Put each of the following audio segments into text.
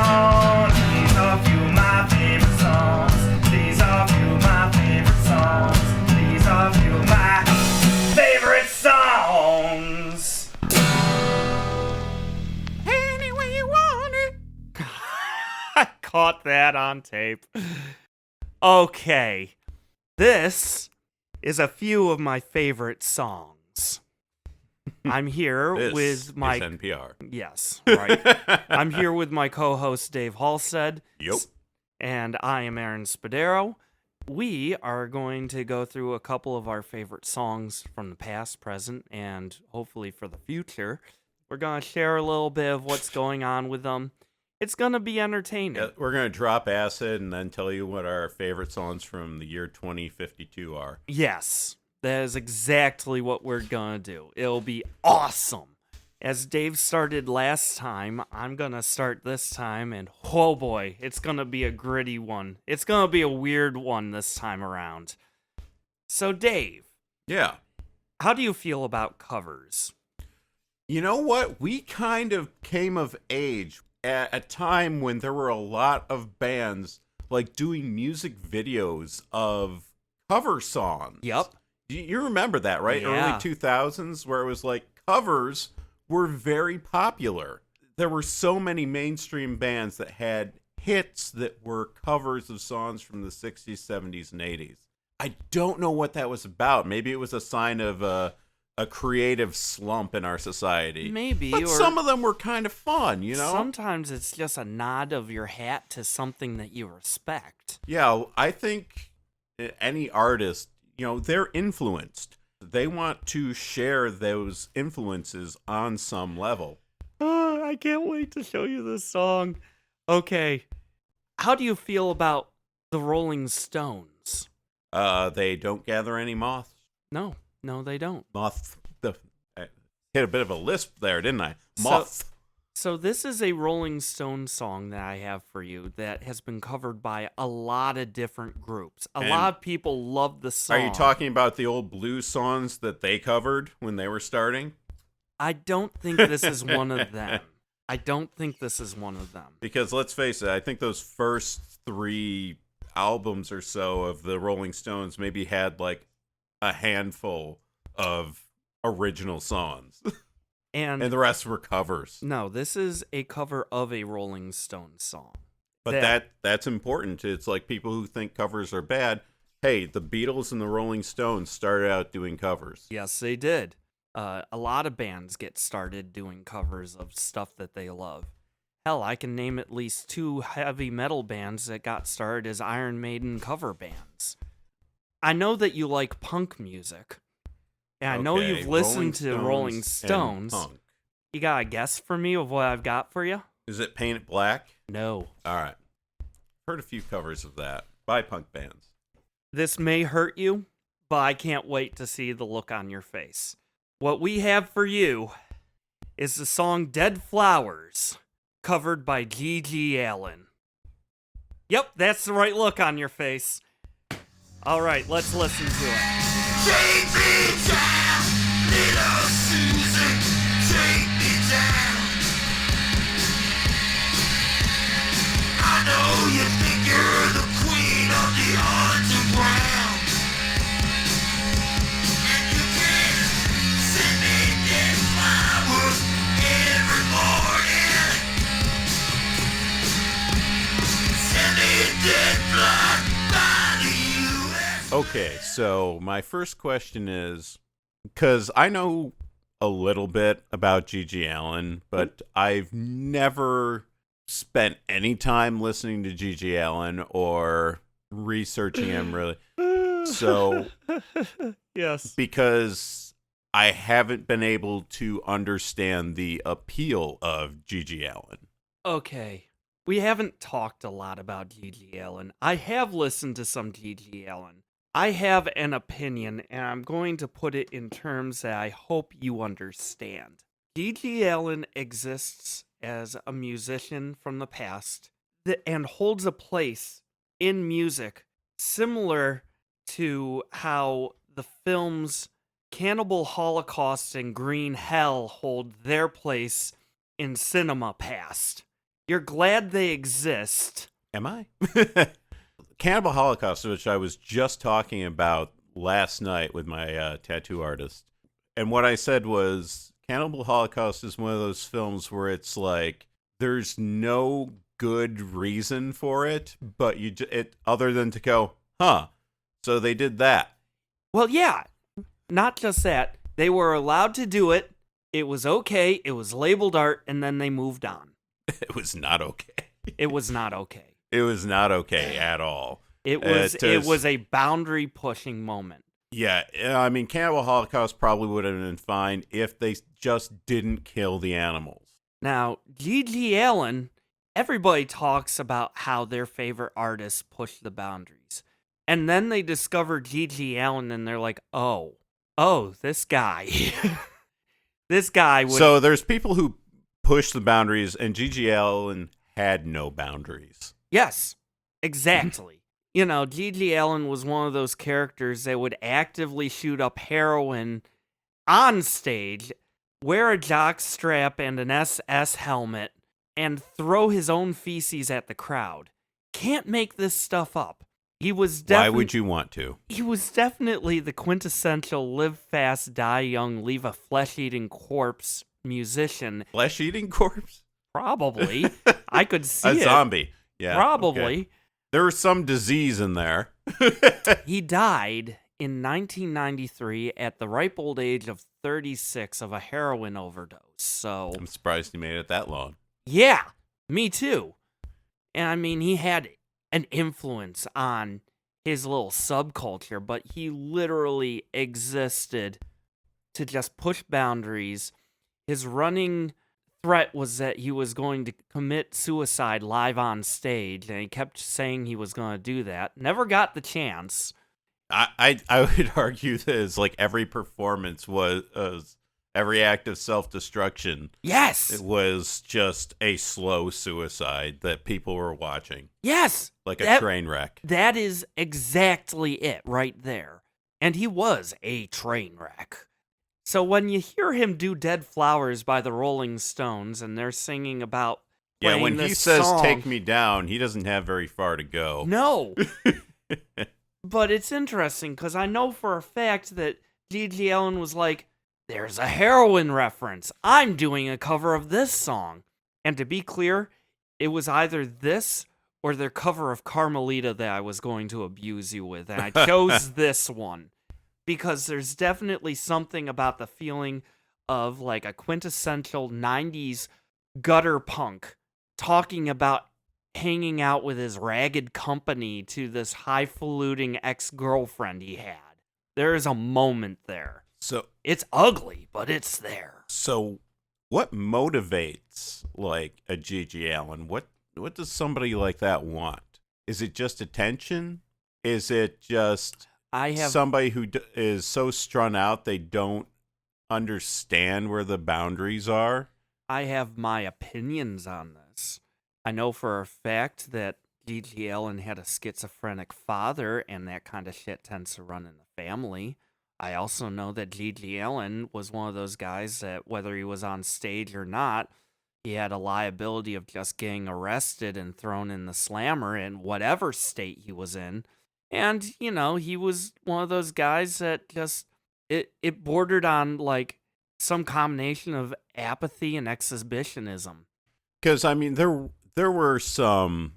songs. These are a few of my favorite songs. These are a few of my favorite songs. These are a few of my favorite songs. Any way you want it. I caught that on tape. Okay. This is a few of my favorite songs. I'm here This with my... is NPR. Yes, right. I'm here with my co-host Dave Halstead. Yep. And I am Aaron Spadero. We are going to go through a couple of our favorite songs from the past, present, and hopefully for the future. We're going to share a little bit of what's going on with them. It's going to be entertaining. Yeah, we're going to drop acid and then tell you what our favorite songs from the year 2052 are. Yes, that is exactly what we're going to do. It'll be awesome. As Dave started last time, I'm going to start this time, and oh boy, it's going to be a gritty one. It's going to be a weird one this time around. So, Dave. Yeah. How do you feel about covers? You know what? We kind of came of age at a time when there were a lot of bands like doing music videos of cover songs. Yep. You remember that, right? Yeah. Early 2000s, where it was like covers were very popular. There were so many mainstream bands that had hits that were covers of songs from the 60s, 70s, and 80s. I don't know what that was about. Maybe it was a sign of a creative slump in our society. Maybe. But or some of them were kind of fun, you know? Sometimes it's just a nod of your hat to something that you respect. Yeah, I think any artist, you know, they're influenced. They want to share those influences on some level. Oh, I can't wait to show you this song. Okay. How do you feel about the Rolling Stones? They don't gather any moths. No, they don't. I hit a bit of a lisp there, didn't I? Moth. So this is a Rolling Stone song that I have for you that has been covered by a lot of different groups. A lot of people love the song. Are you talking about the old blues songs that they covered when they were starting? I don't think this is one of them. I don't think this is one of them. Because let's face it, I think those first 3 albums or so of the Rolling Stones maybe had like a handful of original songs. And the rest were covers. No, this is a cover of a Rolling Stones song. But that's important. It's like people who think covers are bad. Hey, the Beatles and the Rolling Stones started out doing covers. Yes, they did. A lot of bands get started doing covers of stuff that they love. Hell, I can name at least 2 heavy metal bands that got started as Iron Maiden cover bands. I know that you like punk music. And I know you've listened to Rolling Stones. You got a guess for me of what I've got for you? Is it Paint It Black? No. All right. Heard a few covers of that by punk bands. This may hurt you, but I can't wait to see the look on your face. What we have for you is the song Dead Flowers, covered by G.G. Allin. Yep, that's the right look on your face. All right, let's listen to it. Take me down, little Susan, take me down. I know you think you're the queen of the underground, and you can send me dead flowers every morning. Send me dead blood by the U.S. Okay, so my first question is, because I know a little bit about G.G. Allin, but I've never spent any time listening to G.G. Allin or researching him really. So, yes, because I haven't been able to understand the appeal of G.G. Allin. Okay, we haven't talked a lot about G.G. Allin. I have listened to some G.G. Allin. I have an opinion, and I'm going to put it in terms that I hope you understand. G.G. Allin exists as a musician from the past and holds a place in music similar to how the films Cannibal Holocaust and Green Hell hold their place in cinema past. You're glad they exist. Am I? Cannibal Holocaust, which I was just talking about last night with my tattoo artist. And what I said was Cannibal Holocaust is one of those films where it's like there's no good reason for it, but other than to go, huh, so they did that. Well, yeah. Not just that. They were allowed to do it. It was okay. It was labeled art, and then they moved on. It was not okay. It was not okay. It was not okay at all. It was a boundary pushing moment. Yeah, I mean, Cannibal Holocaust probably would have been fine if they just didn't kill the animals. Now, G.G. Allin, everybody talks about how their favorite artists push the boundaries. And then they discover G.G. Allin and they're like, oh, this guy. This guy would... So there's people who push the boundaries, and G.G. Allin had no boundaries. Yes, exactly. You know, G.G. Allin was one of those characters that would actively shoot up heroin on stage, wear a jockstrap and an SS helmet, and throw his own feces at the crowd. Can't make this stuff up. He was Why would you want to? He was definitely the quintessential live fast, die young, leave a flesh-eating corpse musician. Flesh-eating corpse? Probably. I could see a it. zombie. Yeah. Probably. Okay. There was some disease in there. He died in 1993 at the ripe old age of 36 of a heroin overdose. So I'm surprised he made it that long. yeah, me too. And I mean, he had an influence on his little subculture, but he literally existed to just push boundaries. His running threat was that he was going to commit suicide live on stage, and he kept saying he was going to do that. Never got the chance. I would argue that it's like every performance was every act of self-destruction. Yes. It was just a slow suicide that people were watching. Yes. Like a train wreck. That is exactly it right there. And he was a train wreck. So when you hear him do Dead Flowers by the Rolling Stones and they're singing about yeah, when he this says song, take me down, he doesn't have very far to go. No. But it's interesting because I know for a fact that G.G. Allin was like, there's a heroin reference. I'm doing a cover of this song. And to be clear, it was either this or their cover of Carmelita that I was going to abuse you with. And I chose this one because there's definitely something about the feeling of like a quintessential 90s gutter punk talking about hanging out with his ragged company to this highfalutin ex-girlfriend he had. There is a moment there. So It's ugly, but it's there. So what motivates like a G.G. Allin? What does somebody like that want? Is it just attention? Is it just somebody who is so strung out they don't understand where the boundaries are? I have my opinions on this. I know for a fact that G.G. Allin had a schizophrenic father, and that kind of shit tends to run in the family. I also know that G.G. Allin was one of those guys that, whether he was on stage or not, he had a liability of just getting arrested and thrown in the slammer in whatever state he was in. And, you know, he was one of those guys that just, it bordered on, like, some combination of apathy and exhibitionism. Because, I mean, there were some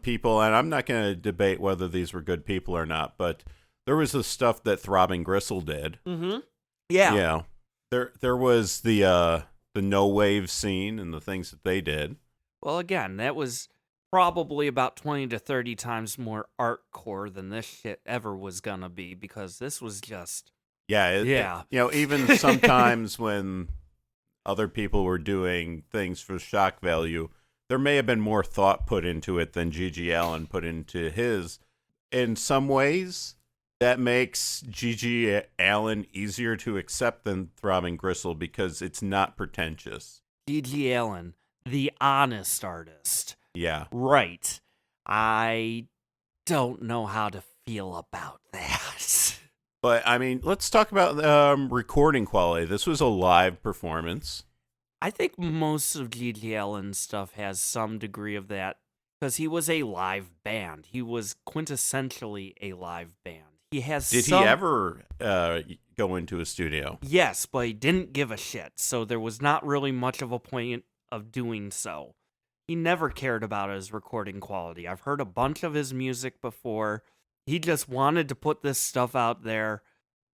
people, and I'm not going to debate whether these were good people or not, but there was the stuff that Throbbing Gristle did. Mm-hmm. Yeah. Yeah. There was the no wave scene and the things that they did. Well, again, that was probably about 20 to 30 times more artcore than this shit ever was gonna be, because this was just... Yeah. Even sometimes when other people were doing things for shock value, there may have been more thought put into it than G.G. Allin put into his. In some ways, that makes G.G. Allin easier to accept than Throbbing Gristle because it's not pretentious. G.G. Allin, the honest artist. Yeah. Right. I don't know how to feel about that. But, I mean, let's talk about recording quality. This was a live performance. I think most of G.G. Allen's stuff has some degree of that because he was a live band. He was quintessentially a live band. He has Did some... he ever go into a studio? Yes, but he didn't give a shit, so there was not really much of a point of doing so. He never cared about his recording quality. I've heard a bunch of his music before. He just wanted to put this stuff out there.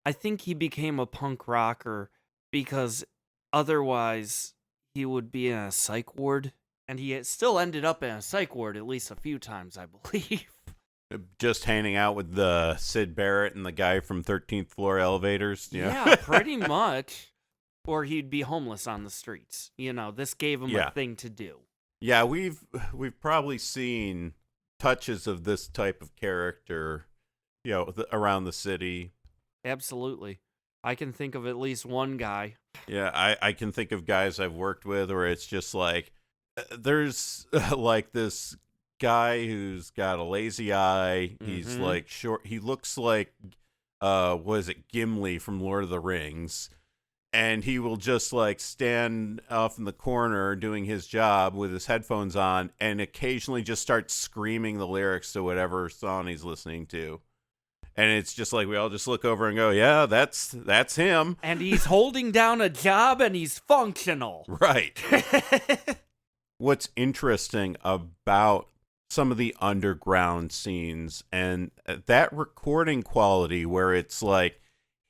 I think he became a punk rocker because otherwise he would be in a psych ward. And he still ended up in a psych ward at least a few times, I believe. Just hanging out with the Sid Barrett and the guy from 13th Floor Elevators? Yeah, pretty much. Or he'd be homeless on the streets. This gave him Yeah. a thing to do. Yeah, we've probably seen touches of this type of character, around the city. Absolutely. I can think of at least one guy. Yeah, I can think of guys I've worked with where it's just like, there's like this guy who's got a lazy eye. He's Mhm. like short. He looks like, what is it, Gimli from Lord of the Rings. And he will just like stand off in the corner doing his job with his headphones on and occasionally just start screaming the lyrics to whatever song he's listening to. And it's just like we all just look over and go, yeah, that's him. And he's holding down a job and he's functional. Right. What's interesting about some of the underground scenes and that recording quality where it's like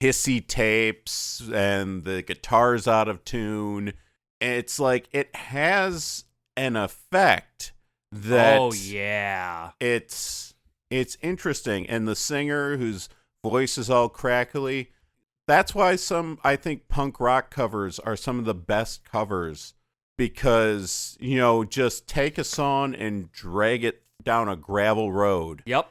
hissy tapes and the guitar's out of tune, it's like it has an effect that Oh, yeah. it's interesting. And the singer whose voice is all crackly, that's why I think punk rock covers are some of the best covers, because just take a song and drag it down a gravel road. Yep.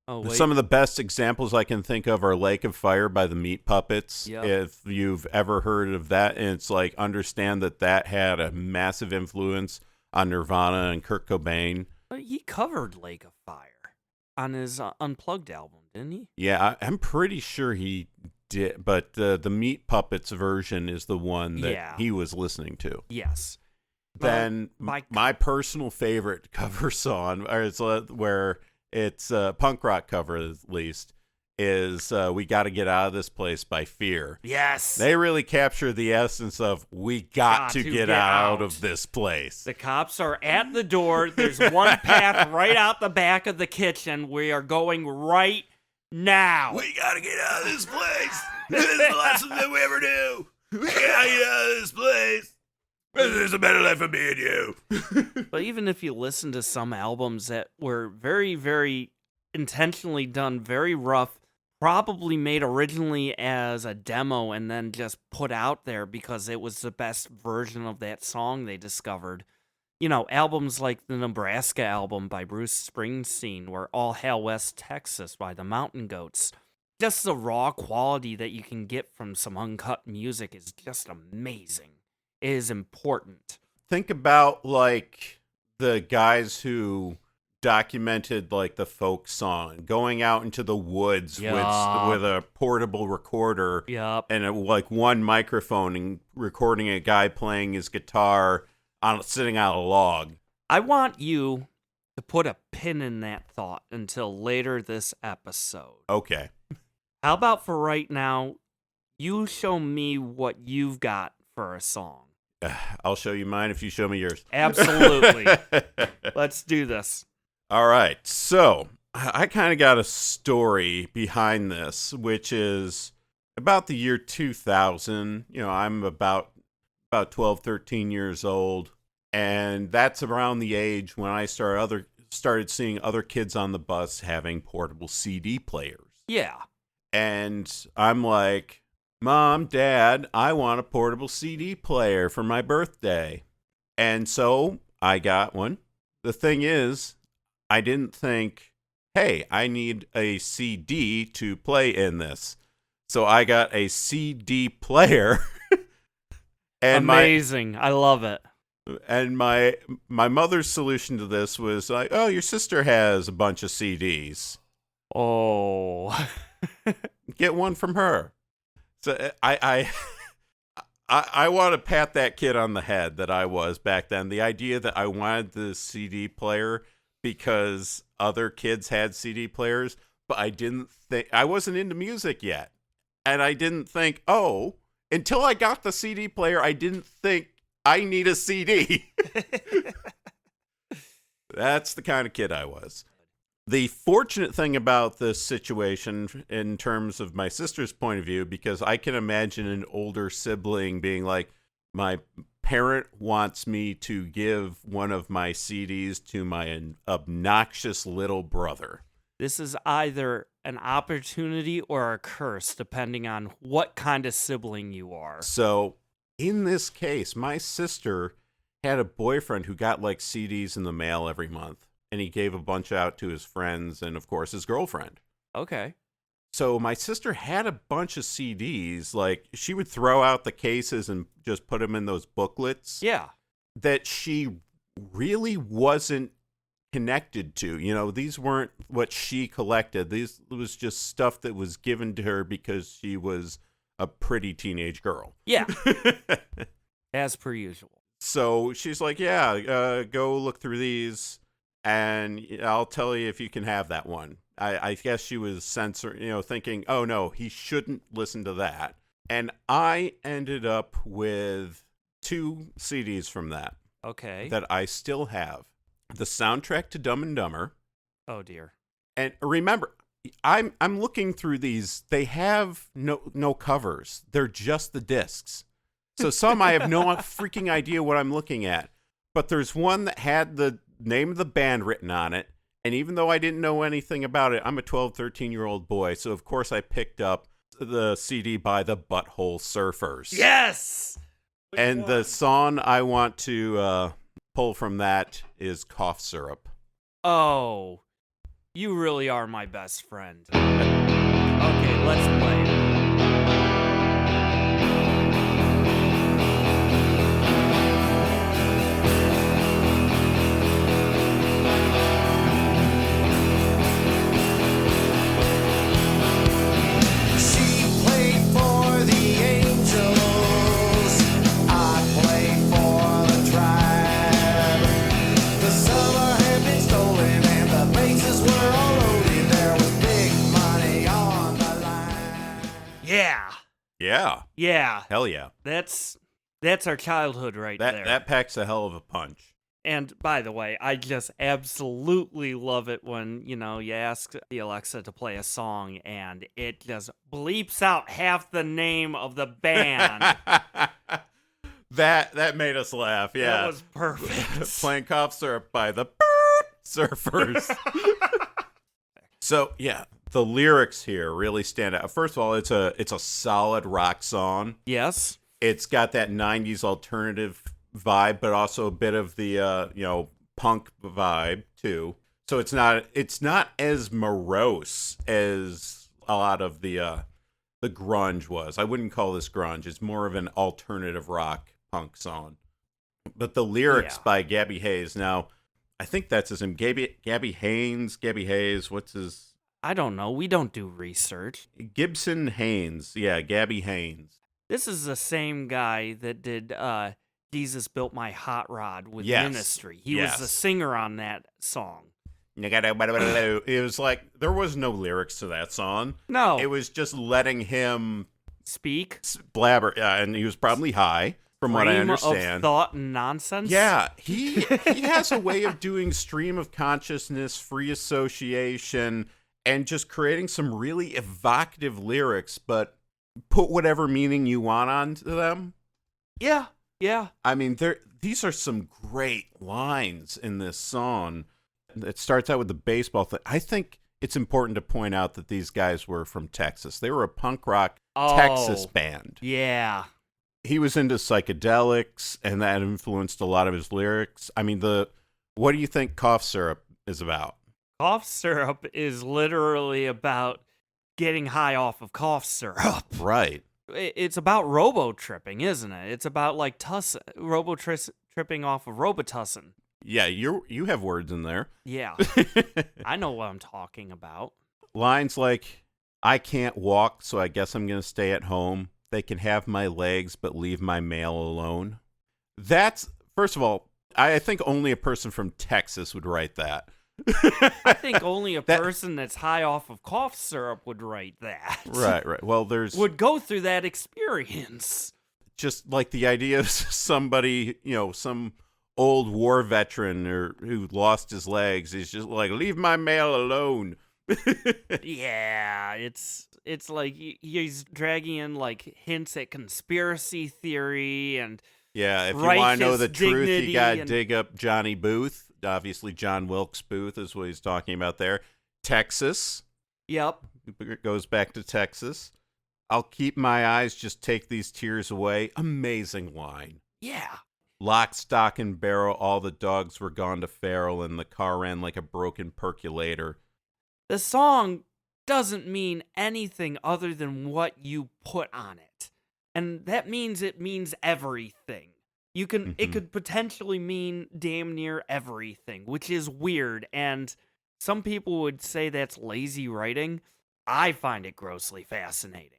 Oh, wait. Some of the best examples I can think of are Lake of Fire by the Meat Puppets. Yep. If you've ever heard of that, and it's like, understand that had a massive influence on Nirvana and Kurt Cobain. He covered Lake of Fire on his Unplugged album, didn't he? Yeah, I'm pretty sure he did, but the Meat Puppets version is the one that Yeah. he was listening to. Yes. Then Well, my personal favorite cover song, or it's where it's a punk rock cover at least, is We Gotta Get Out of This Place by Fear. Yes. They really capture the essence of we got to get out of this place. The cops are at the door. There's one path right out the back of the kitchen. We are going right now. We gotta get out of this place. This is the last thing that we ever do. We gotta get out of this place. There's a better life for me and you. But even if you listen to some albums that were very, very intentionally done, very rough, probably made originally as a demo and then just put out there because it was the best version of that song they discovered. Albums like the Nebraska album by Bruce Springsteen or All Hail West Texas by the Mountain Goats. Just the raw quality that you can get from some uncut music is just amazing. It is important. Think about like the guys who documented like the folk song, going out into the woods Yeah. with a portable recorder Yep. and like one microphone and recording a guy playing his guitar sitting on a log. I want you to put a pin in that thought until later this episode. Okay. How about for right now, you show me what you've got for a song. I'll show you mine if you show me yours. Absolutely. Let's do this. All right. So I kind of got a story behind this, which is about the year 2000. I'm about 12, 13 years old. And that's around the age when I started seeing other kids on the bus having portable CD players. Yeah. And I'm like, Mom, Dad, I want a portable CD player for my birthday. And so I got one. The thing is, I didn't think, hey, I need a CD to play in this. So I got a CD player. And Amazing. I love it. my mother's solution to this was like, oh, your sister has a bunch of CDs. Oh. Get one from her. So I I want to pat that kid on the head that I was back then. The idea that I wanted the CD player because other kids had CD players, but I wasn't into music yet. And I didn't think, until I got the CD player, I didn't think I need a CD. That's the kind of kid I was. The fortunate thing about this situation in terms of my sister's point of view, because I can imagine an older sibling being like, my parent wants me to give one of my CDs to my obnoxious little brother. This is either an opportunity or a curse, depending on what kind of sibling you are. So in this case, my sister had a boyfriend who got like CDs in the mail every month. And he gave a bunch out to his friends and, of course, his girlfriend. Okay. So my sister had a bunch of CDs. Like, she would throw out the cases and just put them in those booklets. Yeah. That she really wasn't connected to. You know, these weren't what she collected. These was just stuff that was given to her because she was a pretty teenage girl. Yeah. As per usual. So she's like, yeah, go look through these. And I'll tell you if you can have that one. I guess she was thinking, oh no, he shouldn't listen to that. And I ended up with 2 CDs from that. Okay. That I still have. The soundtrack to Dumb and Dumber. Oh dear. And remember, I'm looking through these. They have no covers. They're just the discs. So some I have no freaking idea what I'm looking at. But there's one that had the name of the band written on it, and even though I didn't know anything about it, I'm a 12, 13-year-old boy, so of course I picked up the CD by the Butthole Surfers. Yes! And the song I want to pull from that is Cough Syrup. Oh, you really are my best friend. Okay, let's play it. Yeah. Yeah. Hell yeah. That's our childhood right there. That packs a hell of a punch. And by the way, I just absolutely love it when, you ask the Alexa to play a song and it just bleeps out half the name of the band. That made us laugh, yeah. That was perfect. Playing Cough Syrup by the Surfers. So, yeah, the lyrics here really stand out. First of all, it's a solid rock song. Yes. It's got that 90s alternative vibe, but also a bit of the punk vibe too. So it's not as morose as a lot of the grunge was. I wouldn't call this grunge. It's more of an alternative rock punk song. But the lyrics by Gabby Hayes. Now, I think that's his name. Gabby Hayes. What's his? I don't know. We don't do research. Gibson Haynes. Yeah, Gabby Haynes. This is the same guy that did Jesus Built My Hot Rod with Ministry. He was the singer on that song. It was like, there was no lyrics to that song. No. It was just letting him speak. Blabber. Yeah, and he was probably high, from what I understand. Of thought and nonsense. Yeah, he has a way of doing stream of consciousness, free association, and just creating some really evocative lyrics, but put whatever meaning you want onto them. Yeah, yeah. I mean, these are some great lines in this song. It starts out with the baseball thing. I think it's important to point out that these guys were from Texas. They were a punk rock Texas band. Yeah. He was into psychedelics, and that influenced a lot of his lyrics. I mean, what do you think Cough Syrup is about? Cough Syrup is literally about getting high off of cough syrup. Right. It's about robo-tripping, isn't it? It's about like robo-tripping off of Robitussin. Yeah, you have words in there. Yeah. I know what I'm talking about. Lines like, I can't walk, so I guess I'm going to stay at home. they can have my legs but leave my mail alone. That's, first of all, I think only a person from Texas would write that. I think only a That- person that's high off of cough syrup would write that. Right. Well, there's Would go through that experience. just like the idea of somebody, some old war veteran or who lost his legs is just like, leave my mail alone. Yeah, it's like he's dragging in like hints at conspiracy theory and Yeah, if you want to know righteous the truth, dignity you got to and- dig up Johnny Booth. Obviously, John Wilkes Booth is what he's talking about there. Texas. yep. It goes back to Texas. I'll keep my eyes, just take these tears away. Amazing line. Yeah. Lock, stock, and barrel, all the dogs were gone to feral, and the car ran like a broken percolator. The song doesn't mean anything other than what you put on it. And that means it means everything. You can it Mhm. could potentially mean damn near everything, which is weird, and some people would say that's lazy writing. I find it grossly fascinating.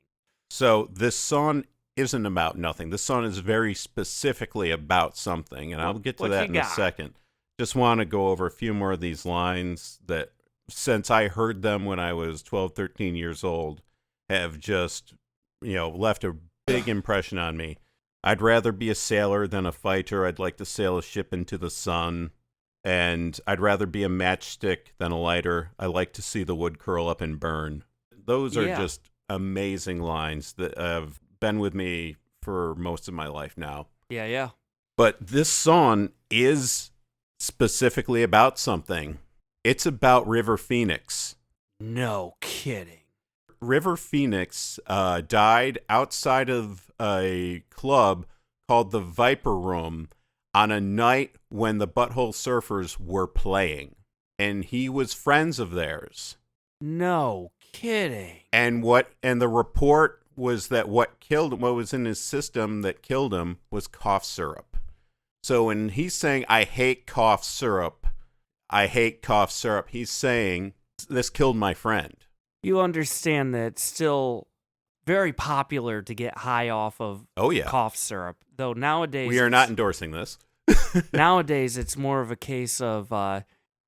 So this song isn't about nothing. This song is very specifically about something, and I'll get to What that you in a got? second. Just want to go over a few more of these lines that, since I heard them when I was 12, 13 years old, have just, left a big impression on me. I'd rather be a sailor than a fighter. I'd like to sail a ship into the sun. And I'd rather be a matchstick than a lighter. I like to see the wood curl up and burn. Those are Yeah. just amazing lines that have been with me for most of my life now. Yeah. But this song is specifically about something. It's about River Phoenix. No kidding. River Phoenix died outside of a club called the Viper Room on a night when the Butthole Surfers were playing. And he was friends of theirs. No kidding. And the report was that what was in his system that killed him was cough syrup. So when he's saying, I hate cough syrup, he's saying, this killed my friend. You understand that it's still very popular to get high off of Oh, yeah. cough syrup, though nowadays We are not endorsing this. nowadays it's more of a case of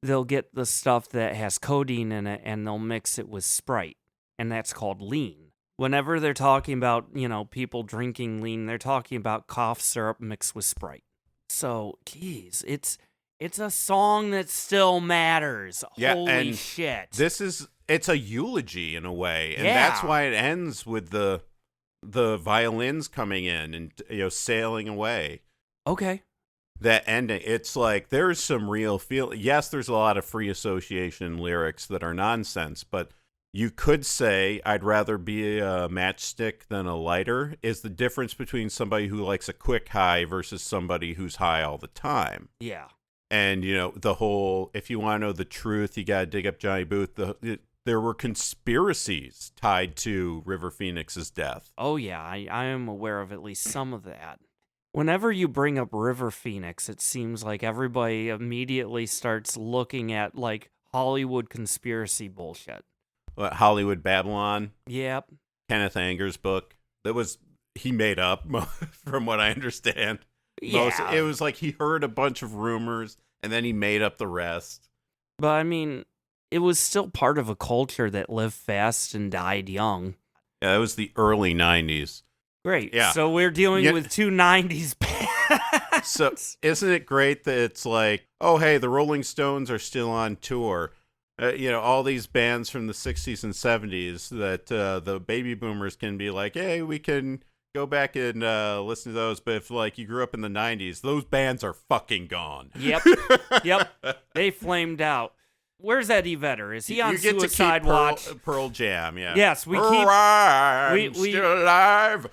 they'll get the stuff that has codeine in it and they'll mix it with Sprite, and that's called lean. Whenever they're talking about, people drinking lean, they're talking about cough syrup mixed with Sprite. So, geez, it's a song that still matters. Yeah, Holy and shit. It's a eulogy in a way, and that's Yeah. why it ends with the violins coming in and sailing away. Okay. That ending, it's like there's some real feel. Yes, there's a lot of free association lyrics that are nonsense, but you could say I'd rather be a matchstick than a lighter is the difference between somebody who likes a quick high versus somebody who's high all the time. Yeah. And, the whole, if you want to know the truth, you got to dig up Johnny Booth. There were conspiracies tied to River Phoenix's death. Oh, yeah, I am aware of at least some of that. Whenever you bring up River Phoenix, it seems like everybody immediately starts looking at, like, Hollywood conspiracy bullshit. What, Hollywood Babylon, Yep. Kenneth Anger's book, he made up, from what I understand. Yeah. It was like he heard a bunch of rumors, and then he made up the rest. But, I mean, it was still part of a culture that lived fast and died young. Yeah, it was the early 90s. Great. Yeah. So we're dealing Yeah. with two 90s bands. So isn't it great that it's like, oh, hey, the Rolling Stones are still on tour. All these bands from the 60s and 70s that the baby boomers can be like, hey, we can go back and listen to those. But if like you grew up in the 90s, those bands are fucking gone. Yep. They flamed out. Where's Eddie Vedder? Is he on You get to Suicide keep Watch? Pearl Jam, yeah. Yes, we keep. I'm we- still alive.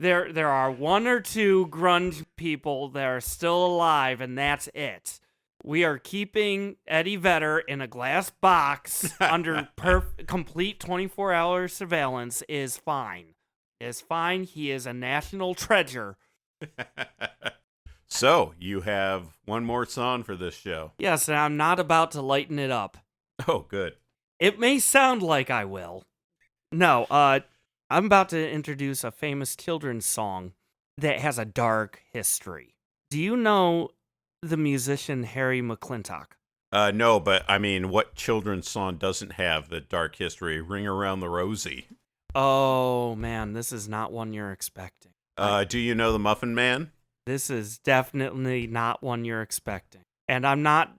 There are one or two grunge people that are still alive, and that's it. We are keeping Eddie Vedder in a glass box under complete 24-hour surveillance is fine. Is fine. He is a national treasure. So you have one more song for this show. Yes, and I'm not about to lighten it up. Oh, good. It may sound like I will. No, I'm about to introduce a famous children's song that has a dark history. Do you know the musician Harry McClintock? No, but I mean, what children's song doesn't have the dark history? Ring Around the Rosie. Oh man, this is not one you're expecting. Do you know the Muffin Man? This is definitely not one you're expecting. And I'm not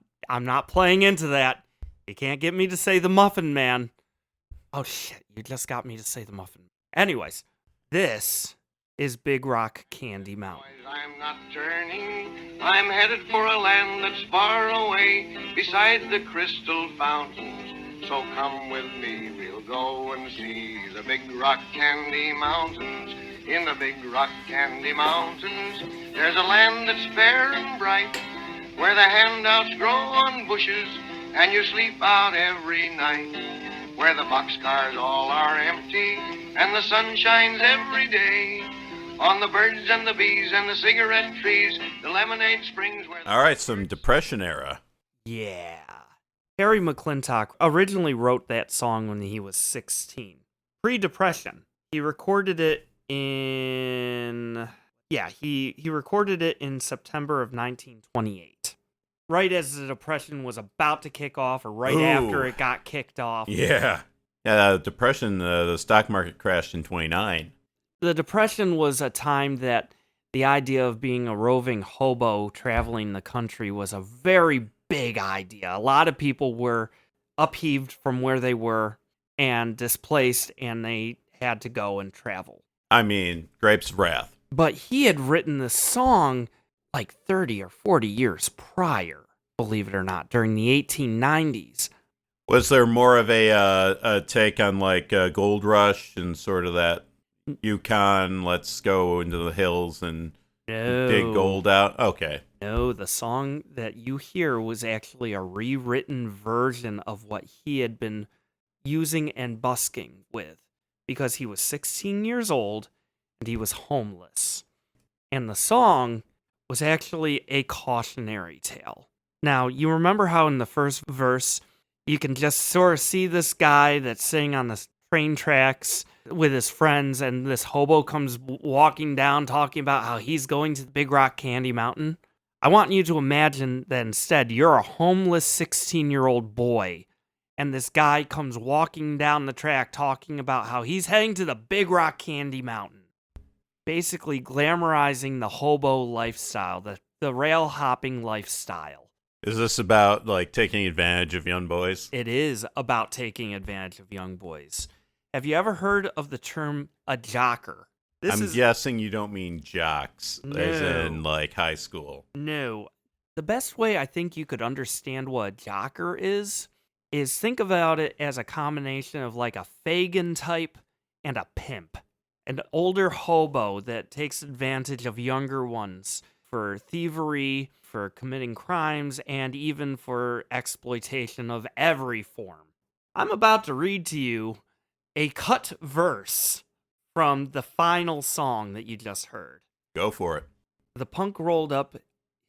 playing into that. You can't get me to say the Muffin Man. Oh shit, you just got me to say the Muffin Man. Anyways, this is Big Rock Candy Mountain. I'm not turning, I'm headed for a land that's far away, beside the crystal fountains. So come with me, we'll go and see the Big Rock Candy Mountains. In the Big Rock Candy Mountains, there's a land that's fair and bright, where the handouts grow on bushes, and you sleep out every night. Where the boxcars all are empty, and the sun shines every day. On the birds and the bees and the cigarette trees, the lemonade springs where... All right, some Depression era. Yeah. Harry McClintock originally wrote that song when he was 16. Pre-Depression. He recorded it in... Yeah, he recorded it in September of 1928. Right as the Depression was about to kick off, or right after it got kicked off. Yeah. Yeah, Depression, the stock market crashed in 29. The Depression was a time that the idea of being a roving hobo traveling the country was a very big idea. A lot of people were upheaved from where they were and displaced, and they had to go and travel. I mean, Grapes of Wrath. But he had written this song like 30 or 40 years prior, believe it or not, during the 1890s. Was there more of a take on like Gold Rush and sort of that Yukon, let's go into the hills and dig gold out? Okay. No, the song that you hear was actually a rewritten version of what he had been using and busking with, because he was 16 years old and he was homeless. And the song was actually a cautionary tale. Now, you remember how in the first verse, you can just sort of see this guy that's sitting on the train tracks with his friends, and this hobo comes walking down talking about how he's going to the Big Rock Candy Mountain? I want you to imagine that instead you're a homeless 16-year-old boy, and this guy comes walking down the track talking about how he's heading to the Big Rock Candy Mountain. Basically glamorizing the hobo lifestyle, the rail hopping lifestyle. Is this about like taking advantage of young boys? It is about taking advantage of young boys. Have you ever heard of the term a jocker? I'm guessing you don't mean jocks, as in like high school. No. The best way I think you could understand what a jocker is think about it as a combination of like a Fagin type and a pimp. An older hobo that takes advantage of younger ones for thievery, for committing crimes, and even for exploitation of every form. I'm about to read to you a cut verse from the final song that you just heard. Go for it. The punk rolled up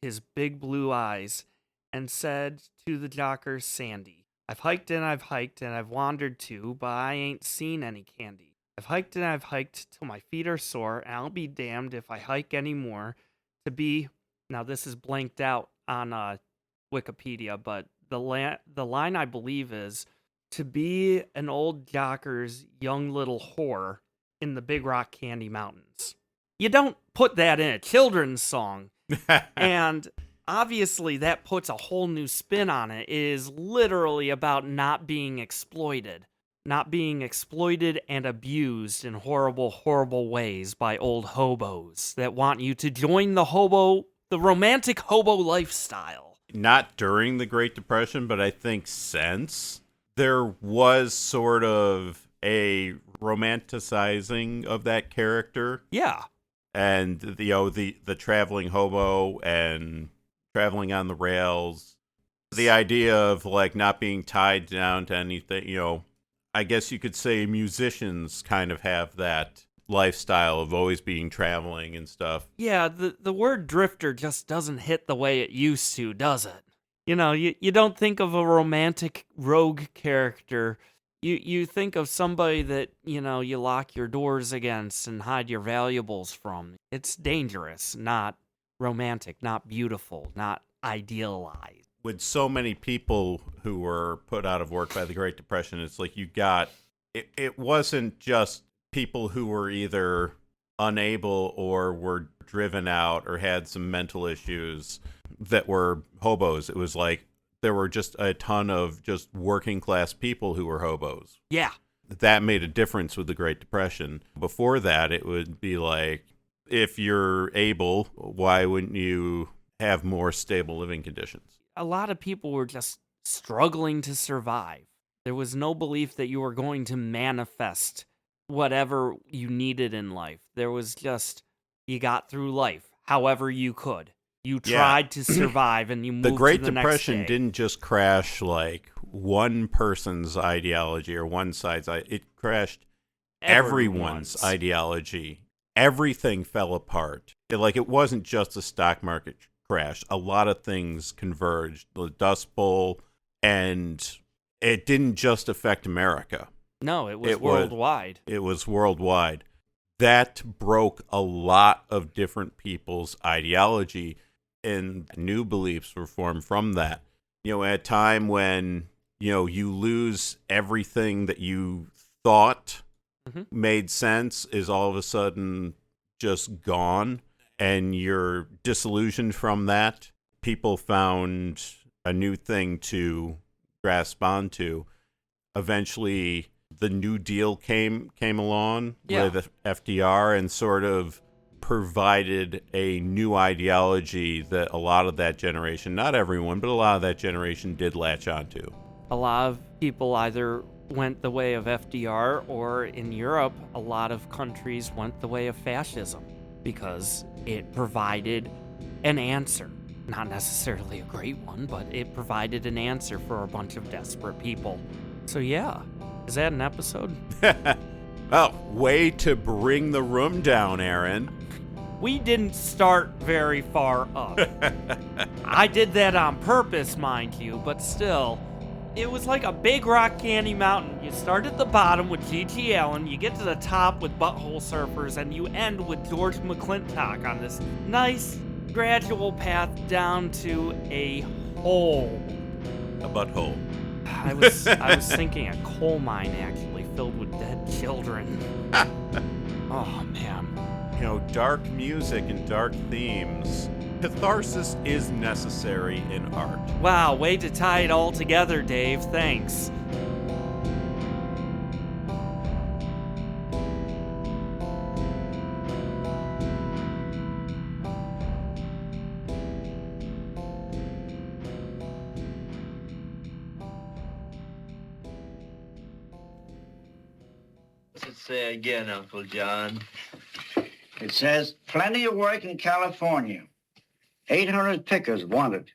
his big blue eyes and said to the jocker Sandy, I've hiked and I've wandered too, but I ain't seen any candy. I've hiked and I've hiked till my feet are sore, and I'll be damned if I hike anymore to be... Now this is blanked out on Wikipedia, but the line I believe is, to be an old jocker's young little whore in the Big Rock Candy Mountains. You don't put that in a children's song. And obviously that puts a whole new spin on it. It is literally about not being exploited. Not being exploited and abused in horrible, horrible ways by old hobos that want you to join the romantic hobo lifestyle. Not during the Great Depression, but I think since, there was sort of a romanticizing of that character. Yeah. And the traveling hobo and traveling on the rails. The idea of like not being tied down to anything, I guess you could say musicians kind of have that lifestyle of always being traveling and stuff. Yeah, the word drifter just doesn't hit the way it used to, does it? You don't think of a romantic rogue character, You think of somebody that, you know, you lock your doors against and hide your valuables from. It's dangerous, not romantic, not beautiful, not idealized. With so many people who were put out of work by the Great Depression, it's like you got it wasn't just people who were either unable or were driven out or had some mental issues that were hobos. It was like there were just a ton of just working class people who were hobos. Yeah. That made a difference with the Great Depression. Before that, it would be like, if you're able, why wouldn't you have more stable living conditions? A lot of people were just struggling to survive. There was no belief that you were going to manifest whatever you needed in life. There was just, you got through life however you could. You Yeah. tried to survive and you moved The Great to the Depression next day. didn't just crash like one person's ideology or one side's. It crashed everyone's ideology. Everything fell apart. It wasn't just a stock market crash. A lot of things converged. The Dust Bowl, and it didn't just affect America. No, it was It was- worldwide. It was worldwide. That broke a lot of different people's ideology, and new beliefs were formed from that. At a time when, you lose everything that you thought Mhm. made sense is all of a sudden just gone, and you're disillusioned from that. People found a new thing to grasp onto. Eventually, the New Deal came along Yeah. with FDR and sort of provided a new ideology that a lot of that generation, not everyone, but a lot of that generation did latch onto. A lot of people either went the way of FDR, or in Europe, a lot of countries went the way of fascism because it provided an answer. Not necessarily a great one, but it provided an answer for a bunch of desperate people. So yeah, is that an episode? Well, way to bring the room down, Aaron. We didn't start very far up. I did that on purpose, mind you, but still, it was like a big rock candy mountain. You start at the bottom with G.G. Allen, you get to the top with Butthole Surfers, and you end with George McClintock on this nice, gradual path down to a hole. A butthole. I was thinking a coal mine, actually, filled with dead children. Oh, man. Dark music and dark themes. Catharsis is necessary in art. Wow, way to tie it all together, Dave. Thanks. What's it say again, Uncle John? It says, plenty of work in California. 800 pickers wanted.